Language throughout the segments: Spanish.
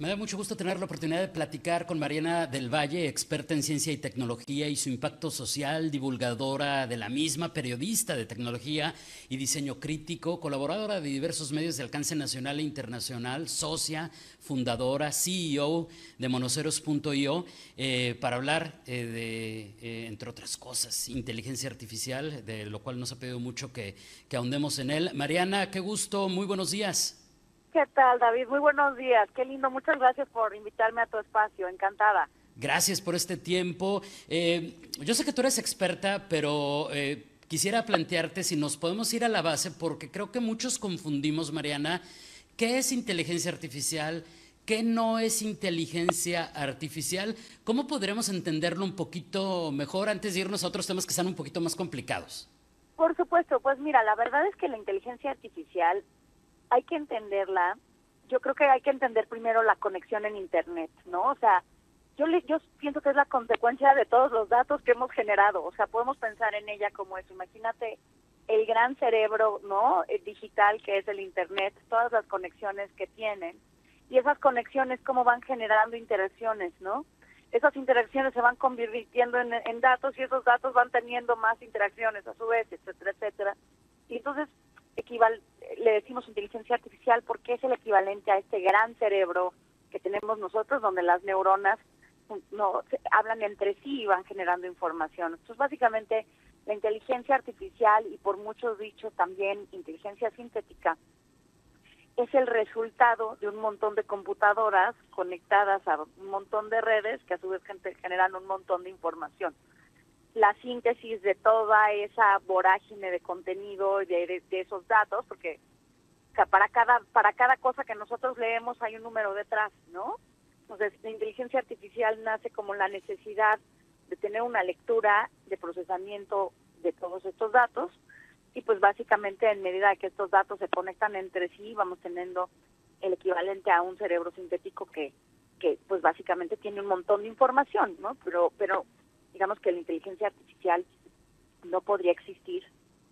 Me da mucho gusto tener la oportunidad de platicar con Mariana del Valle, experta en ciencia y tecnología y su impacto social, divulgadora de la misma, periodista de tecnología y diseño crítico, colaboradora de diversos medios de alcance nacional e internacional, socia, fundadora, CEO de monoceros.io, para hablar entre otras cosas, inteligencia artificial, de lo cual nos ha pedido mucho que ahondemos en él. Mariana, qué gusto, muy buenos días. ¿Qué tal, David? Muy buenos días. Qué lindo. Muchas gracias por invitarme a tu espacio. Encantada. Gracias por este tiempo. Yo sé que tú eres experta, pero quisiera plantearte si nos podemos ir a la base, porque creo que muchos confundimos, Mariana, qué es inteligencia artificial, qué no es inteligencia artificial. ¿Cómo podremos entenderlo un poquito mejor antes de irnos a otros temas que están un poquito más complicados? Por supuesto. Pues mira, la verdad es que la inteligencia artificial hay que entenderla. Yo creo que hay que entender primero la conexión en Internet, ¿no? O sea, yo pienso que es la consecuencia de todos los datos que hemos generado. O sea, podemos pensar en ella como eso. Imagínate el gran cerebro, ¿no? El digital que es el Internet, todas las conexiones que tienen. Y esas conexiones cómo van generando interacciones, ¿no? Esas interacciones se van convirtiendo en datos y esos datos van teniendo más interacciones a su vez, etcétera, etcétera. Y entonces le decimos inteligencia artificial porque es el equivalente a este gran cerebro que tenemos nosotros, donde las neuronas hablan entre sí y van generando información. Entonces, básicamente, la inteligencia artificial y por muchos dichos también inteligencia sintética es el resultado de un montón de computadoras conectadas a un montón de redes que a su vez generan un montón de información. La síntesis de toda esa vorágine de contenido y de esos datos, porque para cada cosa que nosotros leemos hay un número detrás, ¿no? Entonces, la inteligencia artificial nace como la necesidad de tener una lectura de procesamiento de todos estos datos y pues básicamente en medida que estos datos se conectan entre sí vamos teniendo el equivalente a un cerebro sintético que pues básicamente tiene un montón de información, ¿no? Pero digamos que la inteligencia artificial no podría existir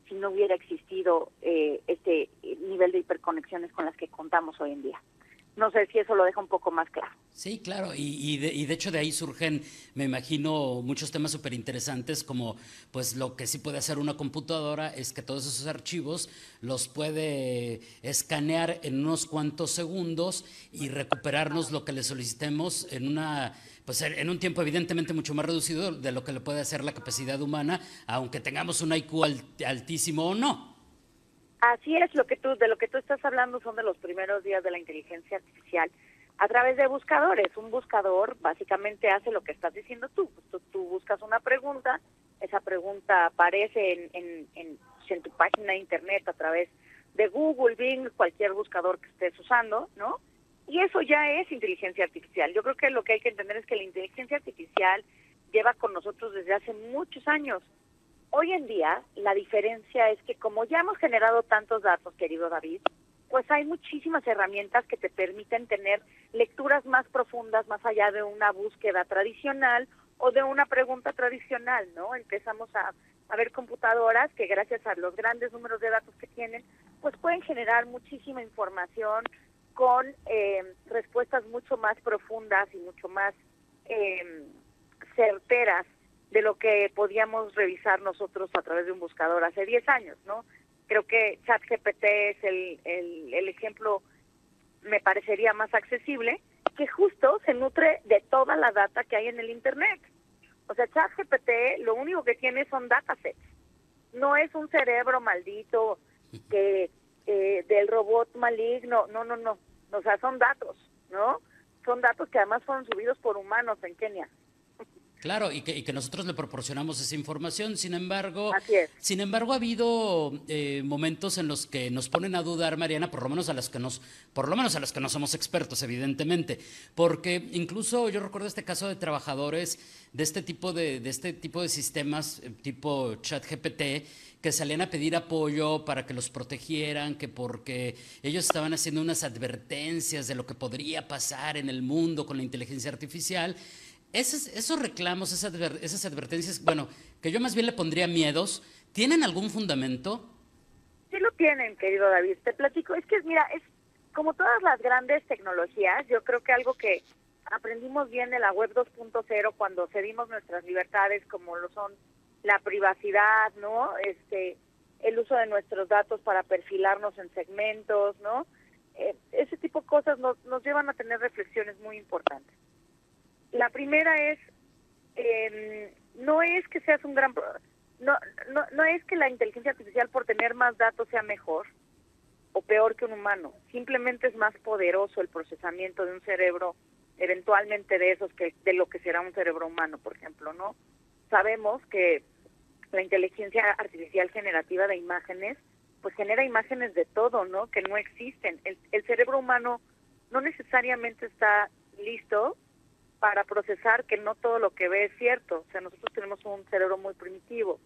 si no hubiera existido este nivel de hiperconexiones con las que contamos hoy en día. No sé si eso lo deja un poco más claro. Sí, claro, y de hecho de ahí surgen, me imagino, muchos temas súper interesantes como pues lo que sí puede hacer una computadora es que todos esos archivos los puede escanear en unos cuantos segundos y recuperarnos lo que le solicitemos en pues en un tiempo evidentemente mucho más reducido de lo que le puede hacer la capacidad humana, aunque tengamos un IQ altísimo o no. Así es, de lo que tú estás hablando son de los primeros días de la inteligencia artificial a través de buscadores. Un buscador básicamente hace lo que estás diciendo tú. Tú buscas una pregunta, esa pregunta aparece en tu página de internet a través de Google, Bing, cualquier buscador que estés usando, ¿no? Y eso ya es inteligencia artificial. Yo creo que lo que hay que entender es que la inteligencia artificial lleva con nosotros desde hace muchos años. Hoy en día, la diferencia es que como ya hemos generado tantos datos, querido David, pues hay muchísimas herramientas que te permiten tener lecturas más profundas, más allá de una búsqueda tradicional o de una pregunta tradicional, ¿no? Empezamos a ver computadoras que gracias a los grandes números de datos que tienen, pues pueden generar muchísima información con respuestas mucho más profundas y mucho más certeras de lo que podíamos revisar nosotros a través de un buscador hace 10 años, ¿no? Creo que ChatGPT es el ejemplo, me parecería más accesible, que justo se nutre de toda la data que hay en el Internet. O sea, ChatGPT lo único que tiene son datasets. No es un cerebro maldito que del robot maligno, no. O sea, son datos, ¿no? Son datos que además fueron subidos por humanos en Kenia. Claro, y que nosotros le proporcionamos esa información. Así es. Sin embargo, ha habido momentos en los que nos ponen a dudar, Mariana, por lo menos a los que no somos expertos, evidentemente, porque incluso yo recuerdo este caso de trabajadores de este tipo de sistemas, tipo ChatGPT, que salían a pedir apoyo para que los protegieran, que porque ellos estaban haciendo unas advertencias de lo que podría pasar en el mundo con la inteligencia artificial. Esos reclamos, esas advertencias, bueno, que yo más bien le pondría miedos, ¿tienen algún fundamento? Sí lo tienen, querido David. Te platico, es que mira, como todas las grandes tecnologías, yo creo que algo que aprendimos bien de la web 2.0 cuando cedimos nuestras libertades, como lo son la privacidad, ¿no? El uso de nuestros datos para perfilarnos en segmentos, ¿no? Ese tipo de cosas nos llevan a tener reflexiones muy importantes. La primera es, no es que seas un gran... No es que la inteligencia artificial por tener más datos sea mejor o peor que un humano. Simplemente es más poderoso el procesamiento de un cerebro, eventualmente de esos, que de lo que será un cerebro humano, por ejemplo, ¿no? Sabemos que la inteligencia artificial generativa de imágenes, pues genera imágenes de todo, ¿no? Que no existen. El cerebro humano no necesariamente está listo para procesar que no todo lo que ve es cierto. O sea, nosotros tenemos un cerebro muy primitivo.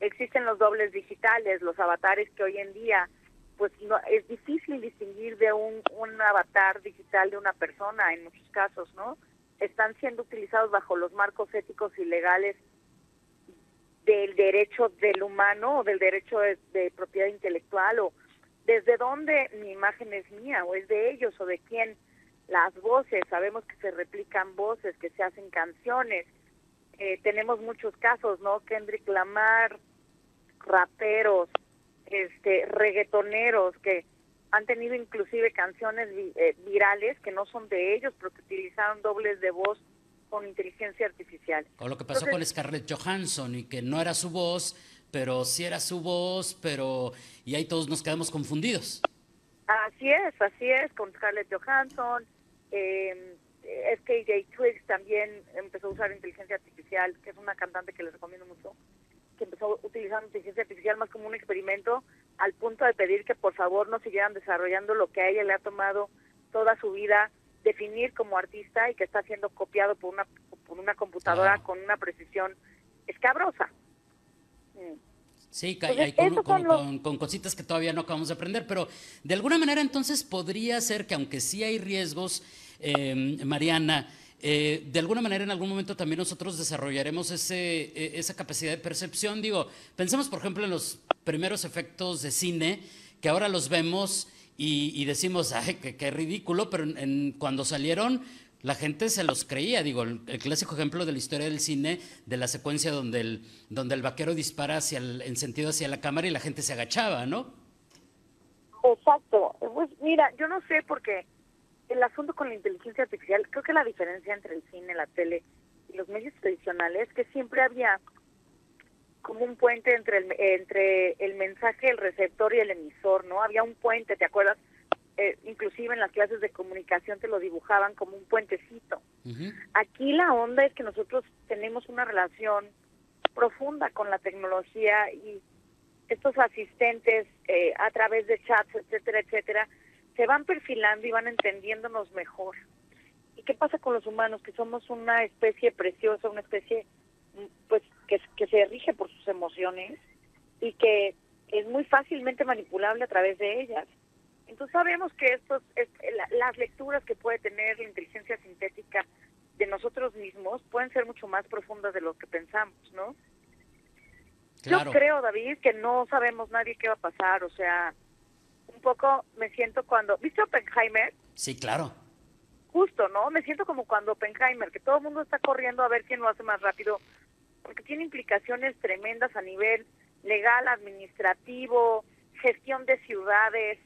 Existen los dobles digitales, los avatares que hoy en día, pues no, es difícil distinguir de un avatar digital de una persona en muchos casos, ¿no? Están siendo utilizados bajo los marcos éticos y legales del derecho del humano o del derecho de propiedad intelectual, o desde dónde mi imagen es mía o es de ellos o de quién. Las voces, sabemos que se replican voces, que se hacen canciones. Tenemos muchos casos, ¿no? Kendrick Lamar, raperos, reggaetoneros que han tenido inclusive canciones virales que no son de ellos, pero que utilizaron dobles de voz con inteligencia artificial. O lo que pasó con Scarlett Johansson, y que no era su voz, pero sí era su voz, pero... y ahí todos nos quedamos confundidos. Así es, con Scarlett Johansson. SKJ Twigs también empezó a usar inteligencia artificial, que es una cantante que les recomiendo mucho, que empezó utilizando inteligencia artificial más como un experimento, al punto de pedir que por favor no siguieran desarrollando lo que a ella le ha tomado toda su vida definir como artista y que está siendo copiado por una computadora con una precisión escabrosa. Sí, hay con cositas que todavía no acabamos de aprender, pero de alguna manera entonces podría ser que, aunque sí hay riesgos, Mariana, de alguna manera en algún momento también nosotros desarrollaremos esa capacidad de percepción. Digo, pensemos por ejemplo en los primeros efectos de cine, que ahora los vemos y decimos, ay, qué ridículo, pero cuando salieron la gente se los creía. Digo, el clásico ejemplo de la historia del cine, de la secuencia donde el vaquero dispara en sentido hacia la cámara y la gente se agachaba, ¿no? Exacto. Pues mira, yo no sé, porque el asunto con la inteligencia artificial, creo que la diferencia entre el cine, la tele y los medios tradicionales es que siempre había como un puente entre el mensaje, el receptor y el emisor, ¿no? Había un puente, ¿te acuerdas? Inclusive en las clases de comunicación te lo dibujaban como un puentecito. Uh-huh. Aquí la onda es que nosotros tenemos una relación profunda con la tecnología, y estos asistentes a través de chats, etcétera, etcétera, se van perfilando y van entendiéndonos mejor. ¿Y qué pasa con los humanos? Que somos una especie preciosa, una especie pues que se rige por sus emociones y que es muy fácilmente manipulable a través de ellas. Entonces sabemos que las lecturas que puede tener la inteligencia sintética de nosotros mismos pueden ser mucho más profundas de lo que pensamos, ¿no? Claro. Yo creo, David, que no sabemos nadie qué va a pasar. O sea, un poco me siento cuando... ¿Viste Oppenheimer? Sí, claro. Justo, ¿no? Me siento como cuando Oppenheimer, que todo el mundo está corriendo a ver quién lo hace más rápido, porque tiene implicaciones tremendas a nivel legal, administrativo, gestión de ciudades,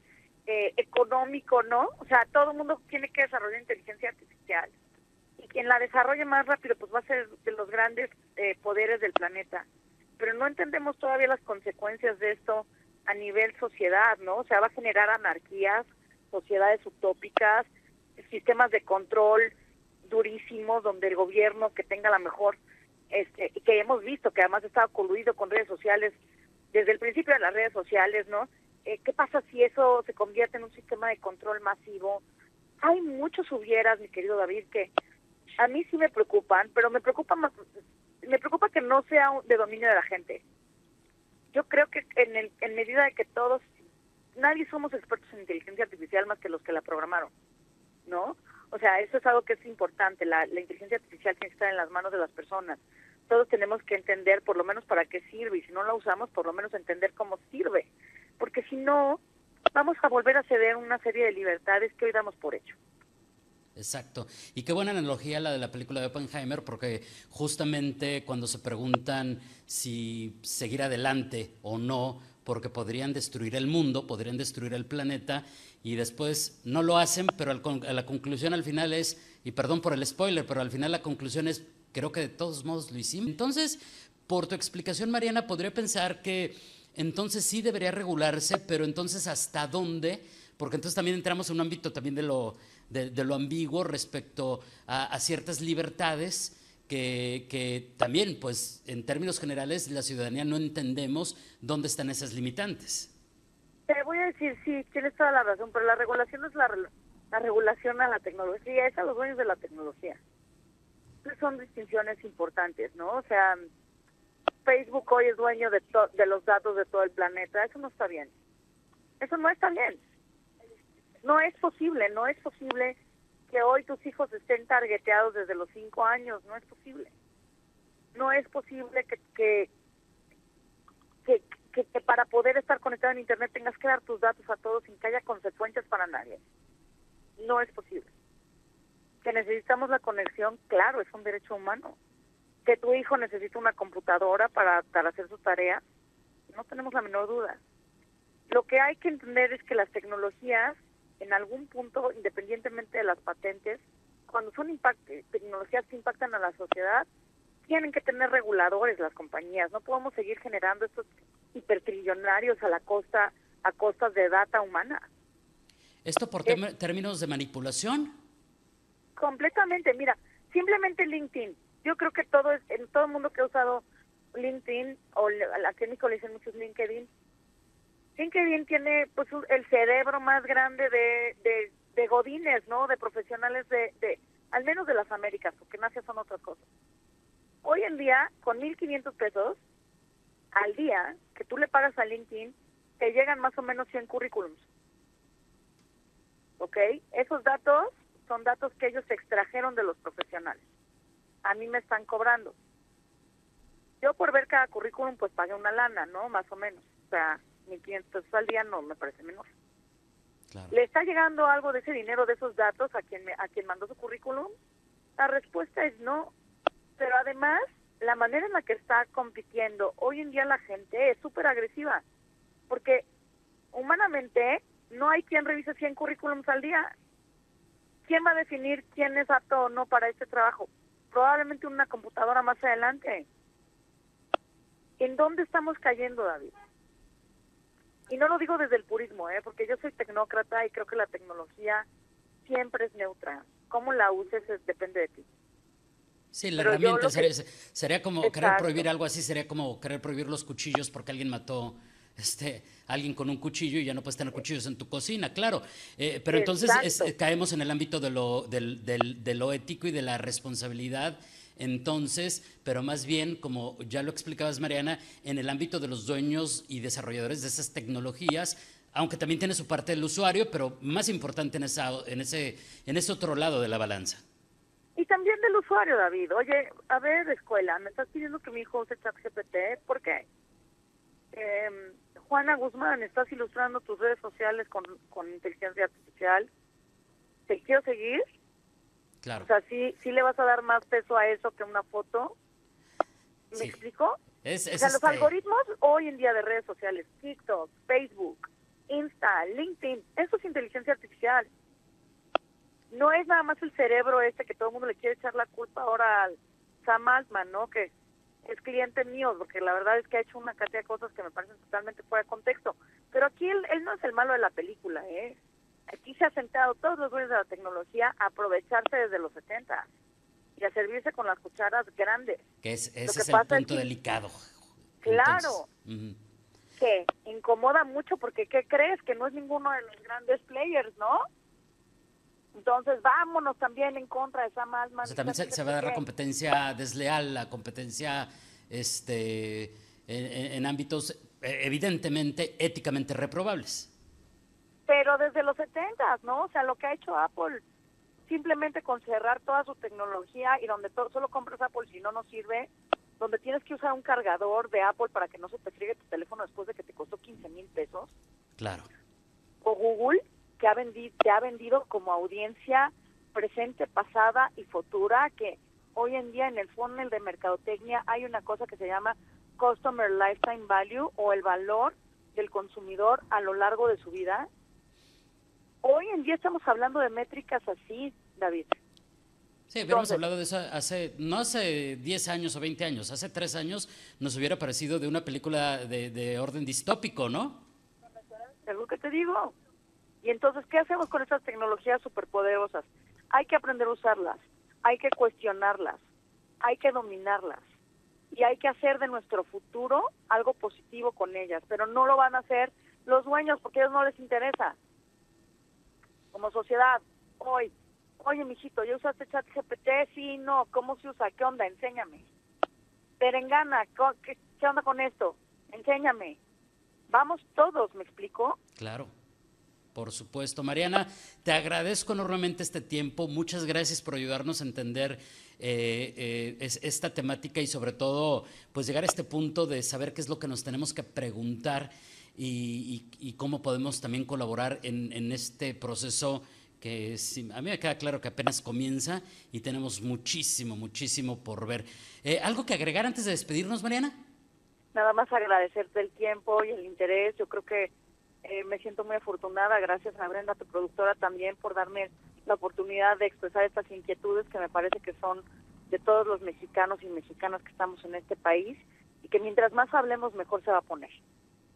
económico, ¿no? O sea, todo el mundo tiene que desarrollar inteligencia artificial, y quien la desarrolle más rápido pues va a ser de los grandes poderes del planeta. Pero no entendemos todavía las consecuencias de esto a nivel sociedad, ¿no? O sea, va a generar anarquías, sociedades utópicas, sistemas de control durísimos, donde el gobierno que tenga la mejor, y que hemos visto que además estaba coludido con redes sociales desde el principio de las redes sociales, ¿no? ¿Qué pasa si eso se convierte en un sistema de control masivo? Hay muchos hubieras, mi querido David, que a mí sí me preocupan, pero me preocupa que no sea de dominio de la gente. Yo creo que en medida de que todos, nadie somos expertos en inteligencia artificial más que los que la programaron, ¿no? O sea, eso es algo que es importante. La inteligencia artificial tiene que estar en las manos de las personas. Todos tenemos que entender por lo menos para qué sirve, y si no la usamos, por lo menos entender cómo sirve. Porque si no, vamos a volver a ceder una serie de libertades que hoy damos por hecho. Exacto. Y qué buena analogía la de la película de Oppenheimer, porque justamente cuando se preguntan si seguir adelante o no, porque podrían destruir el mundo, podrían destruir el planeta, y después no lo hacen, pero la conclusión al final es, y perdón por el spoiler, pero al final la conclusión es, creo que de todos modos lo hicimos. Entonces, por tu explicación, Mariana, podría pensar que entonces sí debería regularse, pero entonces ¿hasta dónde? Porque entonces también entramos en un ámbito también de lo ambiguo respecto a ciertas libertades que también, pues, en términos generales, la ciudadanía no entendemos dónde están esas limitantes. Te voy a decir, sí, tienes toda la razón, pero la regulación no es la regulación a la tecnología, es a los dueños de la tecnología. Entonces son distinciones importantes, ¿no? O sea, Facebook hoy es dueño de los datos de todo el planeta, eso no está bien. Eso no está bien. No es posible que hoy tus hijos estén targeteados desde los 5 años, no es posible. No es posible que para poder estar conectado en Internet tengas que dar tus datos a todos sin que haya consecuencias para nadie. No es posible. Que necesitamos la conexión, claro, es un derecho humano. Que tu hijo necesita una computadora para hacer su tarea, no tenemos la menor duda. Lo que hay que entender es que las tecnologías, en algún punto, independientemente de las patentes, cuando son tecnologías que impactan a la sociedad, tienen que tener reguladores las compañías. No podemos seguir generando estos hipertrillonarios a costas de data humana. ¿Esto por términos de manipulación? Completamente. Mira, simplemente LinkedIn. Yo creo que todo el mundo que ha usado LinkedIn, o aquí en México le dicen muchos LinkedIn tiene pues el cerebro más grande de godines, ¿no? De profesionales de al menos de las Américas, porque en Asia son otras cosas. Hoy en día, con 1,500 pesos al día que tú le pagas a LinkedIn, te llegan más o menos 100 currículums. ¿Ok? Esos datos son datos que ellos extrajeron de los profesionales. A mí me están cobrando. Yo por ver cada currículum pues pagué una lana, ¿no? Más o menos. O sea, 1,500 pesos al día no me parece menor. Claro. ¿Le está llegando algo de ese dinero, de esos datos a quien mandó su currículum? La respuesta es no. Pero además, la manera en la que está compitiendo hoy en día la gente es súper agresiva. Porque humanamente no hay quien revise 100 currículums al día. ¿Quién va a definir quién es apto o no para este trabajo? Probablemente una computadora más adelante. ¿En dónde estamos cayendo, David? Y no lo digo desde el purismo, porque yo soy tecnócrata y creo que la tecnología siempre es neutra. Cómo la uses depende de ti. Sí, la herramienta sería como exacto. Querer prohibir algo así, sería como querer prohibir los cuchillos porque alguien mató a alguien con un cuchillo y ya no puedes tener cuchillos en tu cocina, claro. Pero entonces caemos en el ámbito de lo ético y de la responsabilidad. Entonces, pero más bien, como ya lo explicabas, Mariana, en el ámbito de los dueños y desarrolladores de esas tecnologías, aunque también tiene su parte del usuario, pero más importante en ese otro lado de la balanza. Y también del usuario, David. Oye, a ver, escuela, me estás pidiendo que mi hijo use ChatGPT, ¿por qué? Juana Guzmán, estás ilustrando tus redes sociales con inteligencia artificial. ¿Te quiero seguir? Claro. O sea, ¿sí le vas a dar más peso a eso que a una foto? ¿Me explico? Los algoritmos hoy en día de redes sociales, TikTok, Facebook, Insta, LinkedIn, eso es inteligencia artificial. No es nada más el cerebro que todo el mundo le quiere echar la culpa ahora al Sam Altman, ¿no? Que es cliente mío, porque la verdad es que ha hecho una cantidad de cosas que me parecen totalmente fuera de contexto. Pero aquí él no es el malo de la película, ¿eh? Aquí se ha sentado todos los dueños de la tecnología a aprovecharse desde los 70 y a servirse con las cucharas grandes. Que ese es el punto delicado. Claro. Entonces, que incomoda mucho porque ¿qué crees? Que no es ninguno de los grandes players, ¿no? Entonces vámonos también en contra de Sam Altman. O sea, también se va a dar la competencia desleal, la competencia en ámbitos evidentemente éticamente reprobables. Pero desde los 70, ¿no? O sea, lo que ha hecho Apple, simplemente con cerrar toda su tecnología y donde solo compras Apple si no sirve, donde tienes que usar un cargador de Apple para que no se te friegue tu teléfono después de que te costó 15,000 pesos. Claro. o Google, que ha vendido como audiencia presente, pasada y futura, que hoy en día en el funnel de mercadotecnia hay una cosa que se llama Customer Lifetime Value, o el valor del consumidor a lo largo de su vida. Hoy en día estamos hablando de métricas así, David. Sí, hubiéramos hablado de eso no hace 10 años o 20 años, hace 3 años nos hubiera parecido de una película de orden distópico, ¿no? Es lo que te digo. Y entonces, ¿qué hacemos con estas tecnologías superpoderosas? Hay que aprender a usarlas, hay que cuestionarlas, hay que dominarlas. Y hay que hacer de nuestro futuro algo positivo con ellas, pero no lo van a hacer los dueños porque a ellos no les interesa. Como sociedad, hoy, oye, mijito, ¿ya usaste ChatGPT? Sí, no, ¿cómo se usa? ¿Qué onda? Enséñame. Perengana, ¿qué onda con esto? Enséñame. Vamos todos, ¿me explico? Claro. Por supuesto. Mariana, te agradezco enormemente este tiempo. Muchas gracias por ayudarnos a entender esta temática y sobre todo pues llegar a este punto de saber qué es lo que nos tenemos que preguntar y cómo podemos también colaborar en este proceso que a mí me queda claro que apenas comienza y tenemos muchísimo por ver. ¿Algo que agregar antes de despedirnos, Mariana? Nada más agradecerte el tiempo y el interés. Yo creo que me siento muy afortunada, gracias a Brenda, tu productora, también por darme la oportunidad de expresar estas inquietudes que me parece que son de todos los mexicanos y mexicanas que estamos en este país, y que mientras más hablemos mejor se va a poner.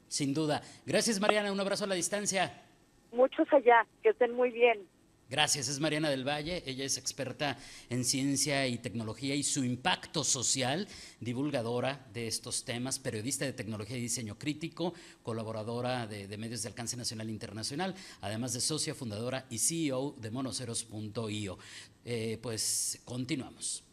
Sin duda. Gracias, Mariana, un abrazo a la distancia. Muchos allá, que estén muy bien. Gracias, es Mariana del Valle, ella es experta en ciencia y tecnología y su impacto social, divulgadora de estos temas, periodista de tecnología y diseño crítico, colaboradora de medios de alcance nacional e internacional, además de socia fundadora y CEO de Monoceros.io. Pues continuamos.